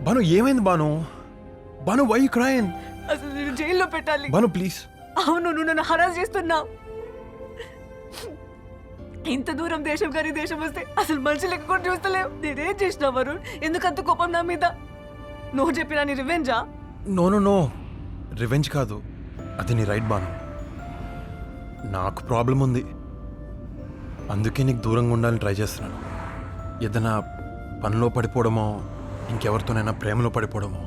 బాను ఏమైంది Banu? Banu why you crying? అసలు నేను జైల్లో పెట్టాలి. బాను ప్లీజ్. అవును, నువ్వు నన్ను హరాస్ చేస్తున్నావు. ఇంత దూరం దేశం కానీ దేశం వస్తే అసలు మనిషి లెక్క కూడా చూస్తలేవు. నేనేం చేసినా వరుణ్? ఎందుకంత కోపం నా మీద? నువ్వు చెప్పినా నీ రివెంజా? నో నో నో, రివెంజ్ కాదు, అది నీ రైట్ బాను. నాకు ప్రాబ్లం ఉంది, అందుకే నీకు దూరంగా ఉండాలని ట్రై చేస్తున్నాను. ఏదైనా పనిలో పడిపోవడమో, ఇంకెవరితోనైనా ప్రేమలో పడిపోవడమో.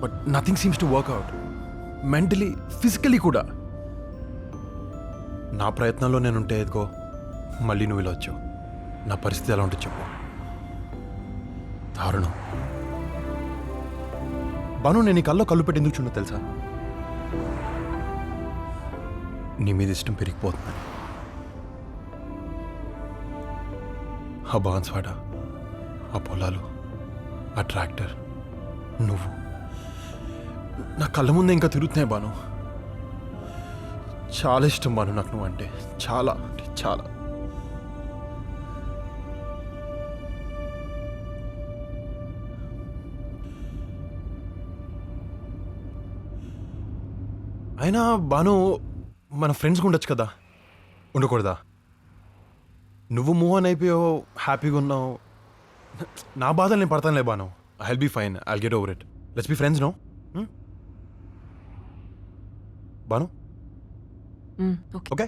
But nothing seems to work out, mentally physically కూడా. నా ప్రయత్నంలో నేనుంటే ఎదుకో మళ్ళీ నువ్వు ఇలా వచ్చావు. నా పరిస్థితి ఎలా ఉంటుంది చెప్పు. దారుణం. బాను, నేను నీ కల్లో కళ్ళు పెట్టి ఎందుకు చూడో తెలుసా? నీ మీద ఇష్టం పెరిగిపోతుందని. ఆ బాన్స్వాడ, ఆ పొలాలు, ఆ ట్రాక్టర్, నువ్వు నా కళ్ళ ముందే ఇంకా తిరుగుతున్నాయి బాను. చాలా ఇష్టం బాను నాకు నువ్వు అంటే, చాలా అంటే చాలా. అయినా బాను, మన ఫ్రెండ్స్గా ఉండొచ్చు కదా, ఉండకూడదా? నువ్వు మూవ్ ఆన్ అయిపోయావు, హ్యాపీగా ఉన్నావు. నా బాధలు నేను పడతానులే Banu. I will be fine, I will get over it. Let's be friends no. Banu okay. Okay.